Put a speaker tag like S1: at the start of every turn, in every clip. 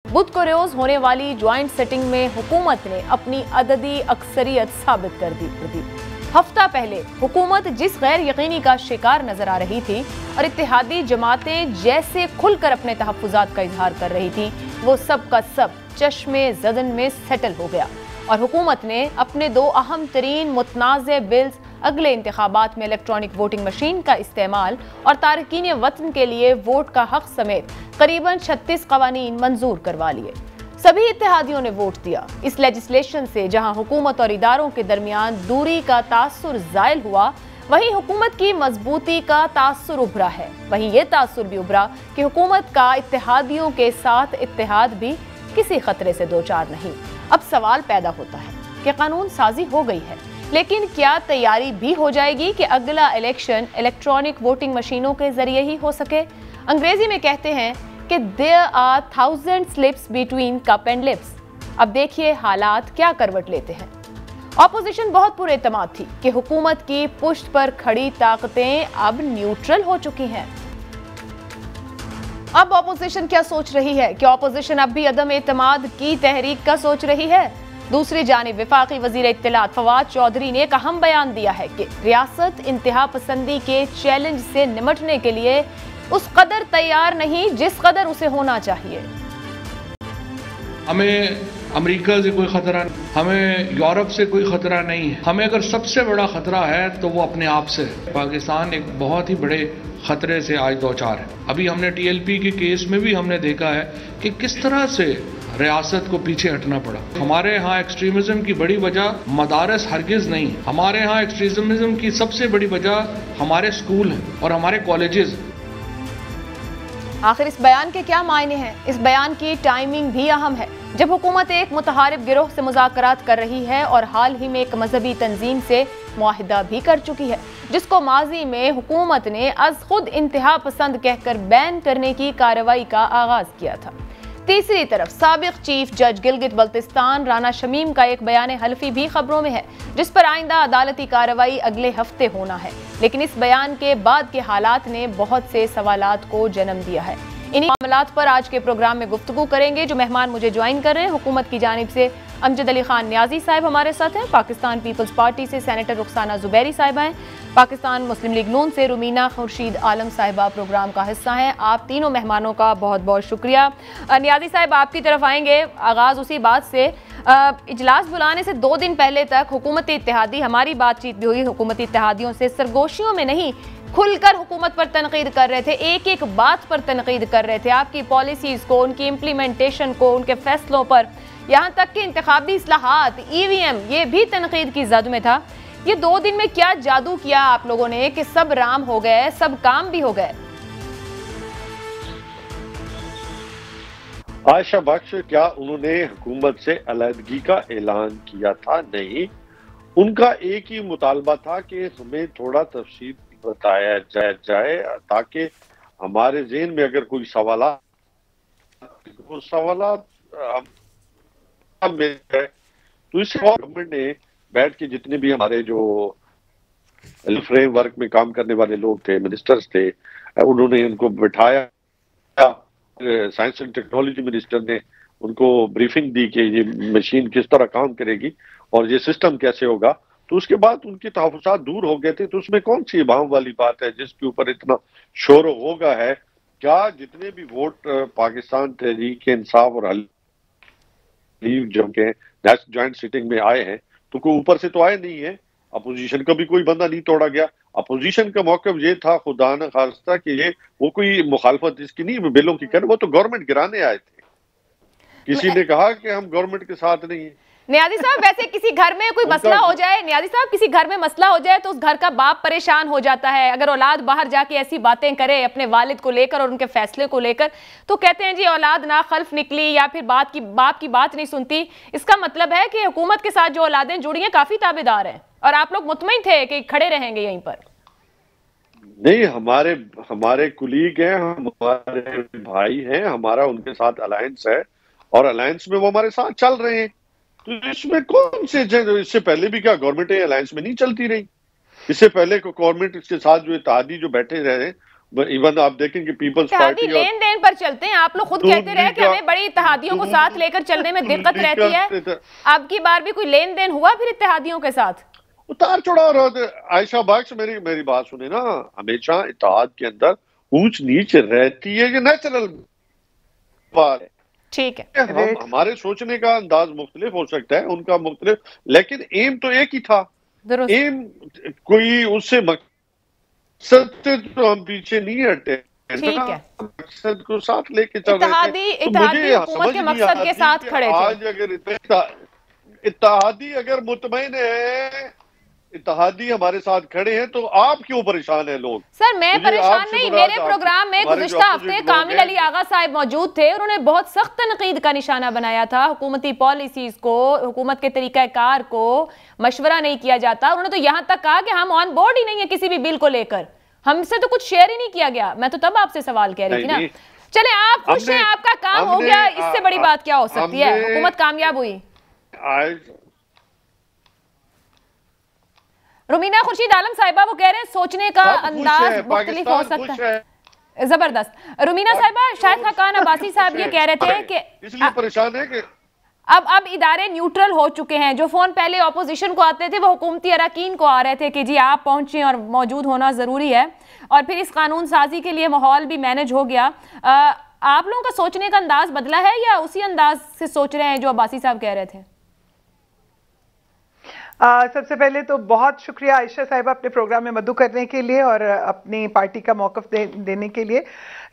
S1: बुध को रोज होने वाली ज्वाइंट सिटिंग में हुकूमत ने अपनी अददी अक्सरियत साबित कर दी। हफ्ता पहले हुकूमत जिस गैर यकीनी का शिकार नजर आ रही थी और इत्तेहादी जमातें जैसे खुलकर अपने तहफ्फुजात का इजहार कर रही थी, वो सब का सब चश्मे ज़दन में सेटल हो गया और हुकूमत ने अपने दो अहम तरीन मुतनाज़े बिल्स अगले इंतखाबात में इलेक्ट्रॉनिक वोटिंग मशीन का इस्तेमाल और तारकीन वतन के लिए वोट का हक समेत करीबन 36 कवानीन मंजूर करवा लिए। सभी इत्तेहादियों ने वोट दिया। इस लेजिस्लेशन से जहां हुकूमत और इदारों के दरमियान दूरी का तासुर जायल हुआ, वहीं हुकूमत की मजबूती का तासुर उभरा है। वहीं ये तासुर भी उभरा कि हुकूमत का इत्तेहादियों के साथ इत्तेहाद भी किसी खतरे से दो चार नहीं। अब सवाल पैदा होता है कि कानून साजी हो गई है, लेकिन क्या तैयारी भी हो जाएगी कि अगला इलेक्शन इलेक्ट्रॉनिक वोटिंग मशीनों के जरिए ही हो सके? अंग्रेजी में कहते हैं कि there are 1000 slips between cup and lips. अब देखिए हालात क्या करवट लेते हैं। ऑपोजिशन बहुत पुरएतमाद थी कि हुकूमत की पुश्त पर खड़ी ताकतें अब न्यूट्रल हो चुकी हैं। अब ऑपोजिशन क्या सोच रही है? क्या ऑपोजिशन अब भी अदम एतमाद की तहरीक का सोच रही है? दूसरी जानिब वफाकी वजीर इत्तलात फवाद चौधरी ने एक अहम बयान दिया है कि रियासत इंतहा पसंदी के चैलेंज से निमटने के लिए उस कदर तैयार नहीं जिस कदर उसे होना चाहिए।
S2: हमें अमेरिका से कोई खतरा नहीं, हमें यूरोप से कोई खतरा नहीं है। हमें अगर सबसे बड़ा खतरा है तो वो अपने आप से है। पाकिस्तान एक बहुत ही बड़े खतरे से आज दो चार है। अभी हमने TLP के केस में भी हमने देखा है कि किस तरह से रियासत को पीछे हटना पड़ा। हमारे यहाँ एक्सट्रीमिज्म की बड़ी वजह मदारस हरगिज नहीं, हमारे यहाँ एक्सट्रीमिज्म की सबसे बड़ी वजह हमारे स्कूल हैं और हमारे कॉलेजेस।
S1: आखिर इस बयान के क्या मायने हैं? इस बयान की टाइमिंग भी अहम है। जब हुकूमत एक मुतहारिब गिरोह से मुज़ाकरात कर रही है और हाल ही में एक मजहबी तंजीम से मुआहिदा भी कर चुकी है, जिसको माजी में हुकूमत ने अज खुद इंतहा पसंद कहकर बैन करने की कार्रवाई का आगाज किया था। तीसरी तरफ साबिक चीफ जज गिलगित बल्तिस्तान राना शमीम का एक बयान हल्फी भी खबरों में है, जिस पर आइंदा अदालती कार्रवाई अगले हफ्ते होना है। लेकिन इस बयान के बाद के हालात ने बहुत से सवालात को जन्म दिया है। इन्हीं मामलात पर आज के प्रोग्राम में गुफ्तगू करेंगे। जो मेहमान मुझे ज्वाइन कर रहे हैं, हुकूमत की जानिब से अमजद अली खान न्याजी साहब हमारे साथ हैं, पाकिस्तान पीपल्स पार्टी से सेनेटर रुखसाना जुबैरी साहिबा हैं, पाकिस्तान मुस्लिम लीग नून से रुमीना खुर्शीद आलम साहिबा प्रोग्राम का हिस्सा हैं। आप तीनों मेहमानों का बहुत बहुत शुक्रिया। न्याजी साहब आपकी तरफ आएंगे। आगाज़ उसी बात से, इजलास बुलाने से 2 दिन पहले तक हुकूमत इत्तेहादी, हमारी बातचीत भी हुई हुकूमत इत्तेहादियों से, सरगोशियों में नहीं खुलकर हुकूमत पर तनकीद कर रहे थे, एक एक बात पर तनकीद कर रहे थे, आपकी पॉलिसीज़ को, उनकी इम्प्लीमेंटेशन को, उनके फैसलों पर, यहाँ तक कि इंतखाबी इस्लाहात, EVM, ये भी तनकीद की जद में था। ये 2 दिन में क्या जादू किया आप लोगों ने कि सब राम हो गए, सब काम भी हो गए?
S3: आयशा बख्श, क्या उन्होंने हुकूमत से अलहदगी का ऐलान किया था? नहीं, उनका एक ही मुतालबा था कि हमें थोड़ा तफसील बताया जाए ताकि हमारे ज़हन में अगर कोई सवाल तो इस गवर्नमेंट ने बैठ के जितने भी हमारे जो फ्रेमवर्क में काम करने वाले लोग थे, मिनिस्टर्स थे, उन्होंने उनको बिठाया। साइंस एंड टेक्नोलॉजी मिनिस्टर ने उनको ब्रीफिंग दी कि ये मशीन किस तरह काम करेगी और ये सिस्टम कैसे होगा। तो उसके बाद उनके तहफ़्फ़ुज़ात दूर हो गए थे। तो उसमें कौन सी भाव वाली बात है जिसके ऊपर इतना शोर होगा है? क्या जितने भी वोट पाकिस्तान तहरीक इंसाफ और जो के ज्वाइंट सिटिंग में आए हैं, तो कोई ऊपर से तो आए नहीं है। अपोजिशन का भी कोई बंदा नहीं तोड़ा गया। अपोजिशन का मौक़िफ़ ये था खुदा न खास्ता कि ये वो कोई मुखालफत इसकी नहीं बिलों की कर, वो तो गवर्नमेंट गिराने आए थे। किसी ने कहा कि हम गवर्नमेंट के साथ नहीं है।
S1: न्याजी साहब, वैसे किसी घर में कोई मसला हो जाए, न्याजी साहब किसी घर में मसला हो जाए तो उस घर का बाप परेशान हो जाता है। अगर औलाद बाहर जाके ऐसी बातें करे अपने वालिद को लेकर और उनके फैसले को लेकर, तो कहते हैं जी औलाद ना खल्फ निकली या फिर बाप की बात नहीं सुनती। इसका मतलब है कि हुकूमत के साथ जो औलादें जुड़ी हैं काफी ताबेदार हैं और आप लोग मुतमईन थे कि खड़े रहेंगे यहीं पर।
S3: नहीं, हमारे कुलीग हैं, हमारे भाई हैं, हमारा उनके साथ अलायंस है और अलायंस में वो हमारे साथ चल रहे हैं। तो इसमें कौन से, इससे पहले भी क्या गवर्नमेंट अलायंस में नहीं चलती रही? इससे पहले गवर्नमेंट इसके साथ जो इत्तेहादी जो बैठे रहे इवन आप देखें कि पीपल्स
S1: इत्तेहादी
S3: पार्टी
S1: लेन देन पर चलते हैं, आप लोग खुद कहते रहे कि हमें बड़ी इत्तेहादियों को साथ लेकर चलने में दिक्कत रहती है। अब की बार भी कोई लेन देन हुआ फिर इत्तेहादियों के साथ?
S3: उतार चढ़ाव। आयशा बाक्स मेरी बात सुने ना, हमेशा इत्तेहाद के अंदर ऊंच नीच रहती है, ये नेचुरल बात है।
S1: ठीक है,
S3: हमारे सोचने का अंदाज मुख्तलिफ हो सकता है, उनका मुख्तलिफ, लेकिन एम तो एक ही था। एम कोई उससे मकसद से तो हम पीछे नहीं हटे।
S1: ठीक है,
S3: मकसद को साथ लेके चल रहे थे।
S1: इत्तेहादी हुकूमत के मकसद के साथ खड़े थे।
S3: आज अगर इत्तेहादी अगर मुतमईन है, इत्तेहादी हमारे साथ खड़े हैं, तो आप क्यों परेशान हैं लोग?
S1: सर मैं परेशान नहीं, मेरे प्रोग्राम में गुज़िश्ता हफ्ते कामिल अली आगा साहब मौजूद थे, उन्होंने बहुत सख्त तनकीद का निशाना बनाया था हुकूमती पॉलिसीज को, हुकूमत के तरीक़ाकार को मशवरा नहीं किया जाता। उन्होंने तो यहाँ तक कहा कि हम ऑन बोर्ड ही नहीं है किसी भी बिल को लेकर, हमसे तो कुछ शेयर ही नहीं किया गया। मैं तो तब आपसे सवाल कह रही थी ना। चले आप खुश हैं, आपका काम हो गया, इससे बड़ी बात क्या हो सकती है? हुकूमत कामयाब हुई। रुमीना खुर्शीद आलम साहिबा वो कह रहे हैं सोचने का अंदाज मुख्तलिफ हो सकता है। जबरदस्त। रुमीना साहिबा, शाहिद खाकान अब्बासी साहब ये कह रहे थे कि
S3: इसलिए परेशान है कि
S1: अब इदारे न्यूट्रल हो चुके हैं। जो फोन पहले ऑपोजिशन को आते थे वो हुकूमती अरकान को आ रहे थे कि जी आप पहुंचे और मौजूद होना जरूरी है, और फिर इस कानून साजी के लिए माहौल भी मैनेज हो गया। आप लोगों का सोचने का अंदाज बदला है या उसी अंदाज से सोच रहे हैं जो अब्बासी साहब कह रहे थे?
S4: सबसे पहले तो बहुत शुक्रिया आयशा साहिबा अपने प्रोग्राम में मदु करने के लिए और अपनी पार्टी का मौक़िफ़ देने के लिए।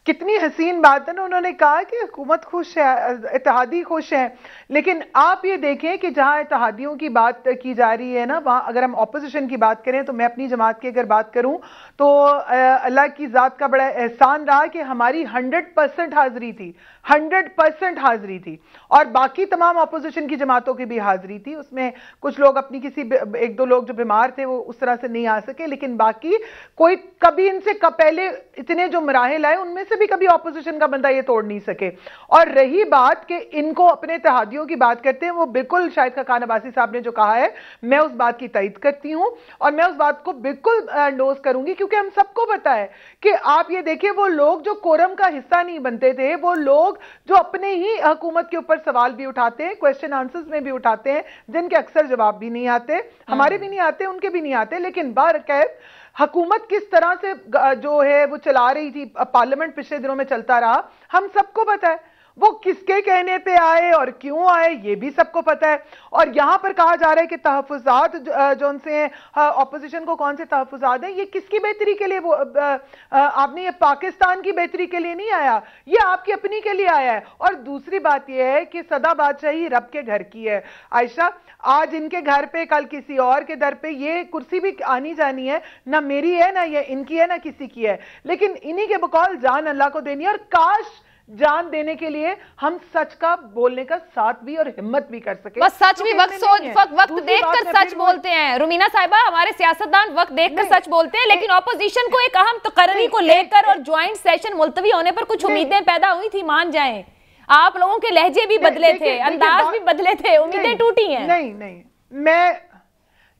S4: कितनी हसीन बात है ना, उन्होंने कहा कि हुकूमत खुश है, इत्तेहादी खुश हैं, लेकिन आप ये देखें कि जहां इत्तेहादियों की बात की जा रही है ना, वहां अगर हम ऑपोजिशन की बात करें तो मैं अपनी जमात की अगर बात करूं तो अल्लाह की ज़ात का बड़ा एहसान रहा कि हमारी 100% हाजिरी थी, 100% हाजिरी थी, और बाकी तमाम ऑपोजिशन की जमातों की भी हाजिरी थी। उसमें कुछ लोग अपनी किसी एक दो लोग जो बीमार थे वो उस तरह से नहीं आ सके, लेकिन बाकी कोई कभी इनसे पहले इतने जो मराहिल आए उनमें से भी कभी ऑपोजिशन का बंदा ये तोड़ नहीं सके। और रही बात कि इनको अपने इत्तेहादियों की बात करते हैं, वो बिल्कुल शाहिद खाकान अब्बासी साहब ने जो कहा है मैं उस बात की तायद करती हूं और मैं उस बात को बिल्कुल एंडोर्स करूंगी, क्योंकि हम सबको पता है कि आप ये देखिए वो लोग जो कोरम का हिस्सा नहीं बनते थे, वो लोग जो अपने ही हुकूमत के ऊपर सवाल भी उठाते हैं, क्वेश्चन आंसर्स में भी उठाते हैं, जिनके अक्सर जवाब भी नहीं आते, हमारे भी नहीं आते, उनके भी नहीं आते, लेकिन बारकैफ हुकूमत किस तरह से जो है वो चला रही थी, पार्लियामेंट पिछले दिनों में चलता रहा, हम सबको पता है। वो किसके कहने पे आए और क्यों आए ये भी सबको पता है। और यहां पर कहा जा रहा है कि तहफ़्फ़ुज़ात जो उनसे ऑपोजिशन को कौन से तहफ़्फ़ुज़ात हैं, ये किसकी बेहतरी के लिए, वो आपने ये पाकिस्तान की बेहतरी के लिए नहीं आया, ये आपकी अपनी के लिए आया है। और दूसरी बात यह है कि सदा बादशाही रब के घर की है आयशा, आज इनके घर पे कल किसी और के दर पे ये कुर्सी भी आनी जानी है, ना मेरी है ना ये इनकी है ना किसी की है, लेकिन इन्हीं के बकौल जान अल्लाह को देनी है। और काश जान देने के लिए हम सच का बोलने का साथ भी और हिम्मत भी कर सके।
S1: बस सच भी वक्त देखकर सच बोलते हैं। रुमीना साहिबा, हमारे सियासतदान वक्त देखकर सच बोलते हैं, लेकिन ऑपोजिशन को एक अहम तकर्री को लेकर और ज्वाइंट सेशन मुलतवी होने पर कुछ उम्मीदें पैदा हुई थी, मान जाएं। आप लोगों के लहजे भी बदले थे, अंदाज भी बदले थे, उम्मीदें टूटी हैं।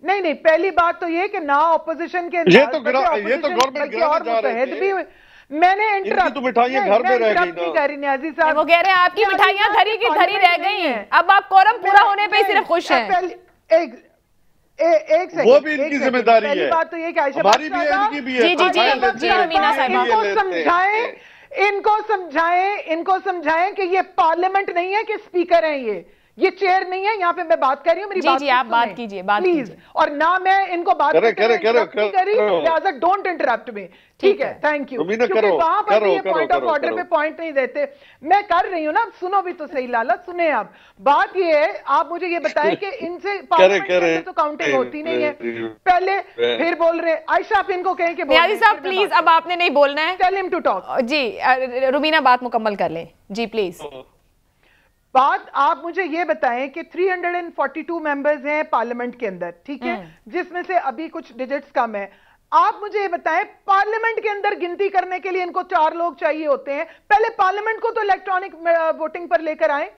S4: नहीं, पहली बात तो ये कि ना ऑपोजिशन के
S3: ये तो गवर्नमेंट गिराने जा रहे थे।
S4: मैंने इंटरप्ट
S3: मिठाइयां घर में रह गई
S4: नहीं कर रही न्याजी साहब,
S1: वो कह रहे हैं आपकी मिठाइयां धरी की धरी रह गई हैं, अब आप कोरम पूरा होने पे ही सिर्फ खुश हैं।
S4: एक सेकंड,
S3: वो भी इनकी जिम्मेदारी है।
S4: पहली बात तो ये कि आयशा
S3: हमारी भी है, इनकी भी है।
S1: जी रुमीना साहिबा,
S4: इनको समझाएं कि ये पार्लियामेंट नहीं है कि स्पीकर हैं, ये चेयर नहीं है, यहाँ पे मैं बात कर रही हूँ, मेरी बात
S1: आप बात कीजिए प्लीज।
S4: और ना मैं इनको बात लिहाजा डोंट इंटरप्ट मी, ठीक है, थैंक यू। क्योंकि वहां पर भी ये पॉइंट ऑफ ऑर्डर पे पॉइंट नहीं देते, मैं कर रही हूँ ना, सुनो भी तो सही लाला, सुने आप। बात ये है, आप मुझे ये बताएं कि इनसे पार्लियामेंट तो काउंटिंग होती नहीं है, पहले फिर बोल रहे आयशा, आप इनको कहें कि
S1: न्याजी साहब प्लीज, अब आपने नहीं बोलना है,
S4: टेल हिम टू टॉक।
S1: जी रुमीना बात मुकम्मल कर लें जी प्लीज।
S4: बात आप मुझे ये बताएं कि 342 मेंबर्स हैं पार्लियामेंट के अंदर, ठीक है, जिसमें से अभी कुछ डिजिट्स कम है। आप मुझे ये बताएं, पार्लियामेंट के अंदर गिनती करने के लिए इनको 4 लोग चाहिए होते हैं, पहले पार्लियामेंट को तो इलेक्ट्रॉनिक वोटिंग पर लेकर आए,